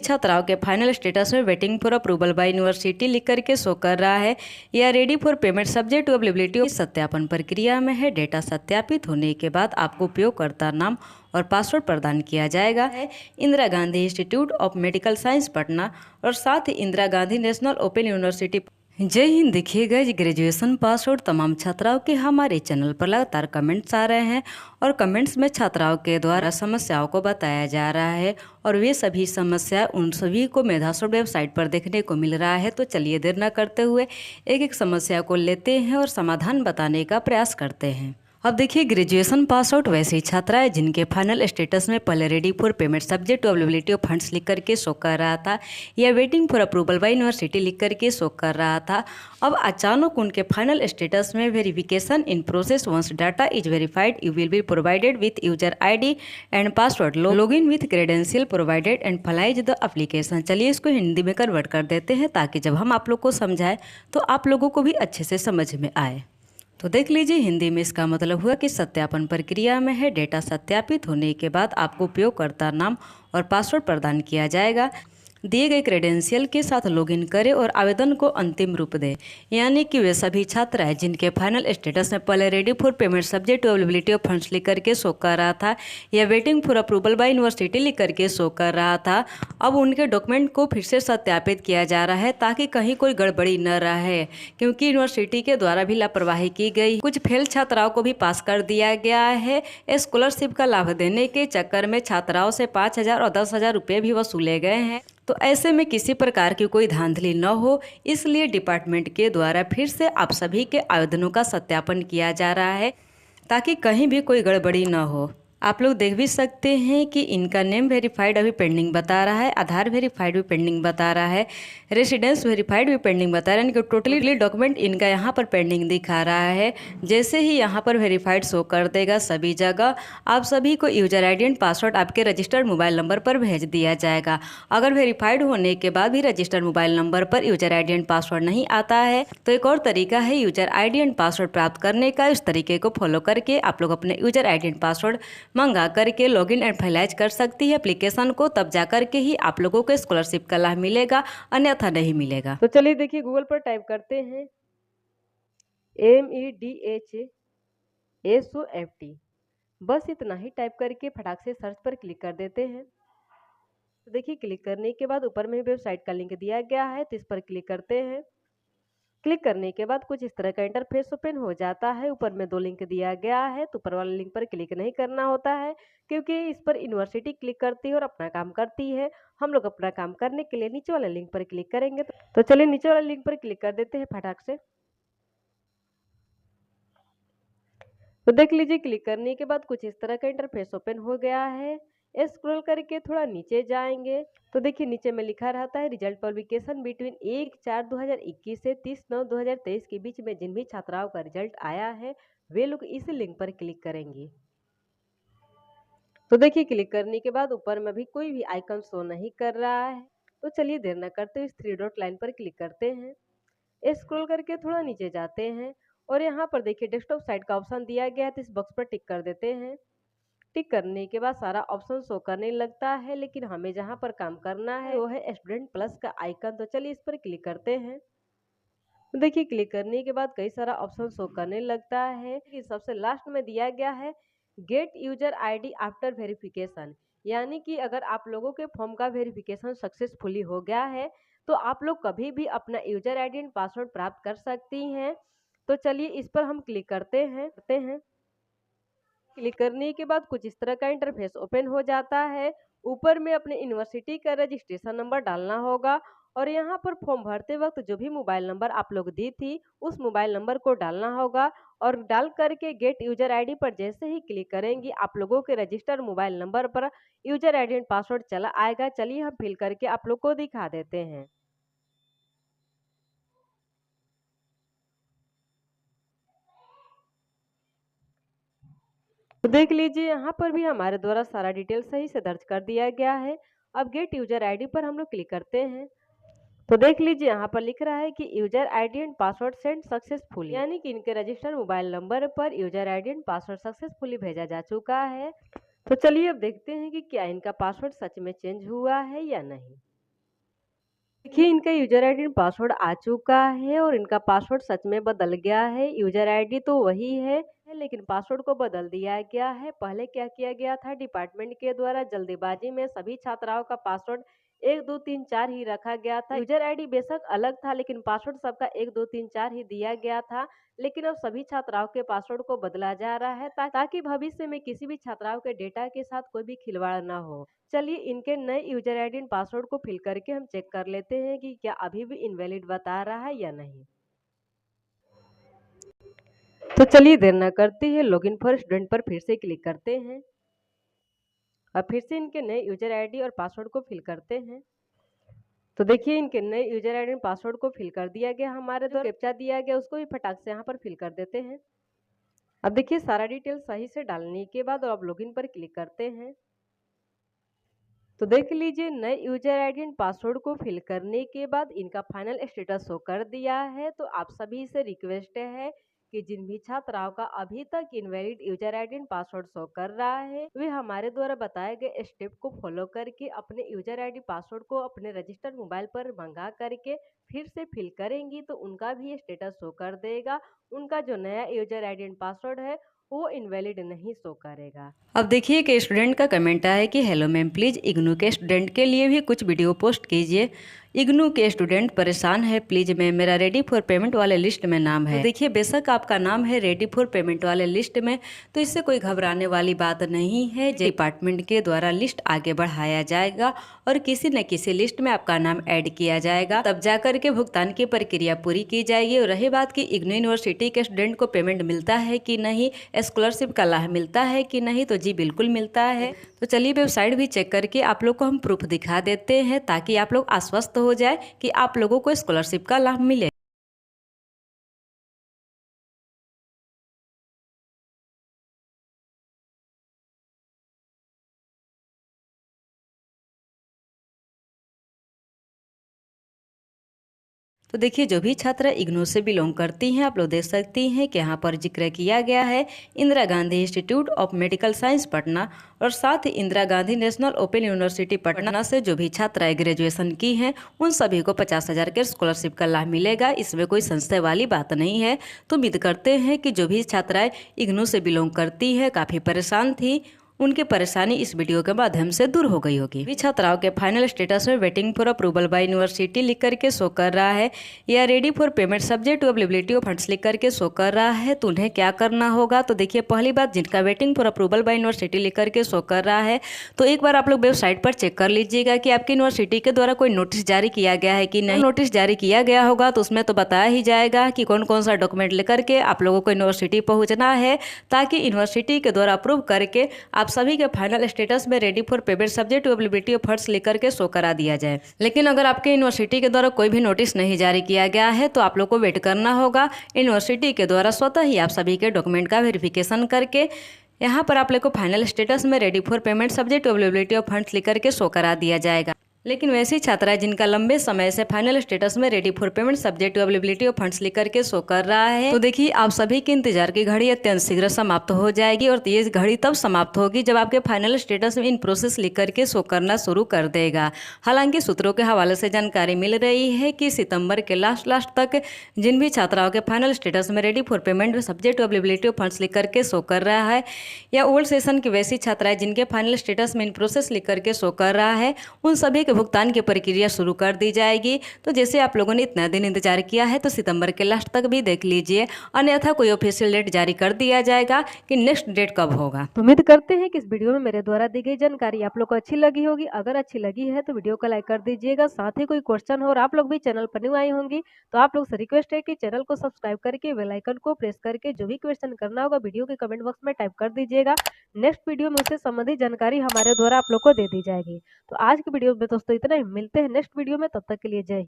छात्राओं के final status में waiting for approval by university लिख करके शो कर रहा है या ready for payment subject to availability सत्यापन प्रक्रिया में है। डेटा सत्यापित होने के बाद आपको उपयोगकर्ता नाम और पासवर्ड प्रदान किया जाएगा है Indira Gandhi institute of medical science Patna और साथ ही Indira Gandhi national open university. जय हिंद। देखिएगा जी, ग्रेजुएशन पास आउट तमाम छात्राओं के हमारे चैनल पर लगातार कमेंट्स आ रहे हैं और कमेंट्स में छात्राओं के द्वारा समस्याओं को बताया जा रहा है और वे सभी समस्याएं उन सभी को मेधासुर वेबसाइट पर देखने को मिल रहा है। तो चलिए देर न करते हुए एक एक समस्या को लेते हैं और समाधान बताने का प्रयास करते हैं। अब देखिए, ग्रेजुएशन पास आउट वैसे ही छात्रा है जिनके फाइनल स्टेटस में पहले ready for payment subject to availability of funds लिख करके शो कर रहा था या waiting for approval by university लिख करके शो कर रहा था। अब अचानक उनके फाइनल स्टेटस में verification in process, once data is verified you will be provided with user ID and password, log in with credential provided and finalise the application. चलिए इसको हिंदी में कन्वर्ट कर देते हैं ताकि जब हम आप लोग को समझाएं तो आप लोगों को भी अच्छे से समझ में आए। तो देख लीजिए, हिंदी में इसका मतलब हुआ कि सत्यापन प्रक्रिया में है। डेटा सत्यापित होने के बाद आपको उपयोगकर्ता नाम और पासवर्ड प्रदान किया जाएगा। दिए गए क्रेडेंशियल के साथ लॉगिन करें और आवेदन को अंतिम रूप दें। यानी कि वे सभी छात्र हैं जिनके फाइनल स्टेटस में पहले ready for payment subject to availability of funds लिख करके शो कर रहा था या waiting for approval by university लिख करके शो कर रहा था। अब उनके डॉक्यूमेंट को फिर से सत्यापित किया जा रहा है ताकि कहीं कोई गड़बड़ी न रहे, क्योंकि यूनिवर्सिटी के द्वारा भी लापरवाही की गई। कुछ फेल छात्राओं को भी पास कर दिया गया है। स्कॉलरशिप का लाभ देने के चक्कर में छात्राओं से 5,000 और 10,000 रुपये भी वसूले गए हैं। तो ऐसे में किसी प्रकार की कोई धांधली न हो, इसलिए डिपार्टमेंट के द्वारा फिर से आप सभी के आवेदनों का सत्यापन किया जा रहा है ताकि कहीं भी कोई गड़बड़ी न हो। आप लोग देख भी सकते हैं कि इनका नेम वेरीफाइड अभी पेंडिंग बता रहा है, आधार वेरीफाइड भी पेंडिंग बता रहा है, रेसिडेंस वेरीफाइड भी पेंडिंग बता रहा है। इनके टोटली डॉक्यूमेंट इनका यहाँ पर पेंडिंग दिखा रहा है। जैसे ही यहाँ पर वेरीफाइड शो कर देगा सभी जगह, आप सभी को यूजर ID एंड पासवर्ड आपके रजिस्टर्ड मोबाइल नंबर पर भेज दिया जाएगा। अगर वेरीफाइड होने के बाद भी रजिस्टर्ड मोबाइल नंबर पर यूजर ID एंड पासवर्ड नहीं आता है तो एक और तरीका है यूजर ID एंड पासवर्ड प्राप्त करने का। इस तरीके को फॉलो करके आप लोग अपने यूजर ID एंड पासवर्ड मंगा करके लॉगिन एंड फाइलाइज कर सकती है एप्लीकेशन को, तब जा करके ही आप लोगों को स्कॉलरशिप का लाभ मिलेगा, अन्यथा नहीं मिलेगा। तो चलिए देखिए, गूगल पर टाइप करते हैं MEDHSOFT, बस इतना ही टाइप करके फटाक से सर्च पर क्लिक कर देते हैं। तो देखिए, क्लिक करने के बाद ऊपर में वेबसाइट का लिंक दिया गया है तो इस पर क्लिक करते हैं। क्लिक करने के बाद कुछ इस तरह का इंटरफेस ओपन हो जाता है। ऊपर में 2 लिंक दिया गया है तो ऊपर वाले लिंक पर क्लिक नहीं करना होता है, क्योंकि इस पर यूनिवर्सिटी क्लिक करती है और अपना काम करती है। हम लोग अपना काम करने के लिए नीचे वाले लिंक पर क्लिक करेंगे। तो चलिए नीचे वाले लिंक पर क्लिक कर देते हैं फटाक से। तो देख लीजिए, क्लिक करने के बाद कुछ इस तरह का इंटरफेस ओपन हो गया है। स्क्रॉल करके थोड़ा नीचे जाएंगे तो देखिए, नीचे में लिखा रहता है रिजल्ट पब्लिकेशन बिटवीन 1/4/2021 से 30/9/2023 के बीच में जिन भी छात्राओं का रिजल्ट आया है वे लोग इस लिंक पर क्लिक करेंगे। तो देखिए, क्लिक करने के बाद ऊपर में भी कोई भी आइकन शो नहीं कर रहा है। तो चलिए देर न करते हुए इस 3 डॉट लाइन पर क्लिक करते हैं। स्क्रॉल करके थोड़ा नीचे जाते हैं और यहाँ पर देखिए डेस्कटॉप साइट का ऑप्शन दिया गया है तो इस बॉक्स पर टिक कर देते हैं। टिक करने के बाद सारा ऑप्शन शो करने लगता है, लेकिन हमें जहाँ पर काम करना है वो है स्टूडेंट प्लस का आइकन। तो चलिए इस पर क्लिक करते हैं। तो देखिए, क्लिक करने के बाद कई सारा ऑप्शन शो करने लगता है कि सबसे लास्ट में दिया गया है gate user ID after verification, यानी कि अगर आप लोगों के फॉर्म का वेरिफिकेशन सक्सेसफुली हो गया है तो आप लोग कभी भी अपना यूजर ID एंड पासवर्ड प्राप्त कर सकती हैं। तो चलिए इस पर हम क्लिक करते हैं। क्लिक करने के बाद कुछ इस तरह का इंटरफेस ओपन हो जाता है। ऊपर में अपने यूनिवर्सिटी का रजिस्ट्रेशन नंबर डालना होगा और यहाँ पर फॉर्म भरते वक्त जो भी मोबाइल नंबर आप लोग दी थी उस मोबाइल नंबर को डालना होगा और डाल करके गेट यूजर ID पर जैसे ही क्लिक करेंगी आप लोगों के रजिस्टर्ड मोबाइल नंबर पर यूजर ID एंड पासवर्ड चला आएगा। चलिए हम फिल करके आप लोग को दिखा देते हैं। तो देख लीजिए, यहाँ पर भी हमारे द्वारा सारा डिटेल सही से दर्ज कर दिया गया है। अब गेट यूजर ID पर हम लोग क्लिक करते हैं। तो देख लीजिए, यहाँ पर लिख रहा है कि user ID and password send successfully, यानी कि इनके रजिस्टर्ड मोबाइल नंबर पर user ID and password successfully भेजा जा चुका है। तो चलिए अब देखते हैं कि क्या इनका पासवर्ड सच में चेंज हुआ है या नहीं। देखिए इनका यूजर आईडी एंड पासवर्ड आ चुका है और इनका पासवर्ड सच में बदल गया है। यूजर आईडी तो वही है लेकिन पासवर्ड को बदल दिया गया है। पहले क्या किया गया था, डिपार्टमेंट के द्वारा जल्दीबाजी में सभी छात्राओं का पासवर्ड 1 2 3 4 ही रखा गया था। यूजर आईडी बेशक अलग था लेकिन पासवर्ड सबका 1 2 3 4 ही दिया गया था। लेकिन अब सभी छात्राओं के पासवर्ड को बदला जा रहा है ताकि भविष्य में किसी भी छात्राओं के डेटा के साथ कोई भी खिलवाड़ ना हो। चलिए इनके नए यूजर आईडी एंड पासवर्ड को फिल करके हम चेक कर लेते हैं कि क्या अभी भी इनवैलिड बता रहा है या नहीं। तो चलिए देर न करते हैं लॉगिन फॉर स्टूडेंट पर फिर से क्लिक करते हैं और फिर से इनके नए यूजर आईडी और पासवर्ड को फिल करते हैं। तो देखिए इनके नए यूजर आईडी एंड पासवर्ड को फिल कर दिया गया। हमारे द्वारा कैप्चा दिया गया उसको भी फटाक से यहाँ पर फिल कर देते हैं। अब देखिए सारा डिटेल सही से डालने के बाद अब लॉगिन पर क्लिक करते हैं। तो देख लीजिए नए यूजर आईडी एंड पासवर्ड को फिल करने के बाद इनका फाइनल स्टेटस शो कर दिया है। तो आप सभी से रिक्वेस्ट है कि जिन भी छात्राओं का अभी तक invalid user ID and password show कर रहा है वे हमारे द्वारा बताए गए स्टेप को फॉलो करके अपने यूजर आईडी पासवर्ड को अपने रजिस्टर्ड मोबाइल पर मंगा करके फिर से फिल करेंगी तो उनका भी स्टेटस शो कर देगा। उनका जो नया यूजर आईडी एंड पासवर्ड है वो इनवैलिड नहीं शो करेगा। अब देखिए कि स्टूडेंट का कमेंट आया है कि हेलो मैम प्लीज़ इग्नू के स्टूडेंट के लिए भी कुछ वीडियो पोस्ट कीजिए। इग्नू के स्टूडेंट परेशान है प्लीज मैम, मेरा रेडी फॉर पेमेंट वाले लिस्ट में नाम है। तो देखिए बेशक आपका नाम है रेडी फॉर पेमेंट वाले लिस्ट में तो इससे कोई घबराने वाली बात नहीं है। डिपार्टमेंट के द्वारा लिस्ट आगे बढ़ाया जाएगा और किसी न किसी लिस्ट में आपका नाम ऐड किया जाएगा, तब जाकर के भुगतान की प्रक्रिया पूरी की जाएगी। और रही बात कि इग्नू यूनिवर्सिटी के स्टूडेंट को पेमेंट मिलता है कि नहीं, स्कॉलरशिप का लाभ मिलता है कि नहीं, तो जी बिल्कुल मिलता है। तो चलिए वेबसाइट भी चेक करके आप लोग को हम प्रूफ दिखा देते हैं ताकि आप लोग आश्वस्त हो जाए कि आप लोगों को स्कॉलरशिप का लाभ मिले। तो देखिए जो भी छात्रा इग्नू से बिलोंग करती हैं आप लोग देख सकती हैं कि यहाँ पर जिक्र किया गया है Indira Gandhi institute of medical science Patna और साथ ही Indira Gandhi national open university Patna से जो भी छात्राएं ग्रेजुएशन की हैं उन सभी को 50,000 के स्कॉलरशिप का लाभ मिलेगा। इसमें कोई संशय वाली बात नहीं है। तो उम्मीद करते हैं कि जो भी छात्राएं इग्नू से बिलोंग करती है काफ़ी परेशान थी उनकी परेशानी इस वीडियो के माध्यम से दूर हो गई होगी। छात्राओं के फाइनल स्टेटस में waiting for approval by university लिख करके शो कर रहा है या ready for payment subject to availability of funds लिख करके शो कर रहा है। तो उन्हें क्या करना होगा, तो देखिए पहली बात जिनका waiting for approval by university लिख करके शो कर रहा है तो एक बार आप लोग वेबसाइट पर चेक कर लीजिएगा कि आपकी यूनिवर्सिटी के द्वारा कोई नोटिस जारी किया गया है कि नहीं। नोटिस जारी किया गया होगा तो उसमें तो बताया ही जाएगा कि कौन कौन सा डॉक्यूमेंट लेकर के आप लोगों को यूनिवर्सिटी पहुंचना है ताकि यूनिवर्सिटी के द्वारा अप्रूव करके आप सभी के फाइनल स्टेटस में ready for payment subject to availability of funds लेकर के शो करा दिया जाए। लेकिन अगर आपके यूनिवर्सिटी के द्वारा कोई भी नोटिस नहीं जारी किया गया है तो आप लोग को वेट करना होगा। यूनिवर्सिटी के द्वारा स्वतः ही आप सभी के डॉक्यूमेंट का वेरिफिकेशन करके यहाँ पर आप लोग को फाइनल स्टेटस में ready for payment subject to availability of funds लेकर के शो करा दिया जाएगा। लेकिन वैसी छात्राएं जिनका लंबे समय से फाइनल स्टेटस में ready for payment subject to availability of funds लेकर के शो कर रहा है तो देखिए आप सभी के इंतजार की घड़ी अत्यंत शीघ्र समाप्त हो जाएगी और ये घड़ी तब समाप्त होगी जब आपके फाइनल स्टेटस में इन प्रोसेस लिख करके शो करना शुरू कर देगा। हालांकि सूत्रों के हवाले से जानकारी मिल रही है कि सितंबर के लास्ट तक जिन भी छात्राओं के फाइनल स्टेटस में ready for payment subject to availability of funds लिख करके शो कर रहा है या ओल्ड सेशन की वैसी छात्राएं जिनके फाइनल स्टेटस में इन प्रोसेस लिख करके शो कर रहा है उन सभी के भुगतान की प्रक्रिया शुरू कर दी जाएगी। तो जैसे आप लोगों ने इतना दिन इंतजार किया है तो सितंबर के लास्ट तक भी देख लीजिए, अन्यथा कोई ऑफिशियल डेट जारी कर दिया जाएगा कि नेक्स्ट डेट कब होगा। तो उम्मीद करते हैं कि इस वीडियो में मेरे द्वारा दी गई जानकारी आप लोग को अच्छी लगी होगी। अगर अच्छी लगी है तो वीडियो को लाइक कर दीजिएगा। साथ ही कोई क्वेश्चन हो और आप लोग भी चैनल पर न्यू आई होंगी तो आप लोग से रिक्वेस्ट है कि चैनल को सब्सक्राइब करके बेल आइकन को प्रेस करके जो भी क्वेश्चन करना होगा वीडियो के कमेंट बॉक्स में टाइप कर दीजिएगा। नेक्स्ट वीडियो में उससे संबंधित जानकारी हमारे द्वारा आप लोग को दे दी जाएगी। तो आज की वीडियो में दोस्तों इतना ही, मिलते हैं नेक्स्ट वीडियो में, तब तक के लिए जय।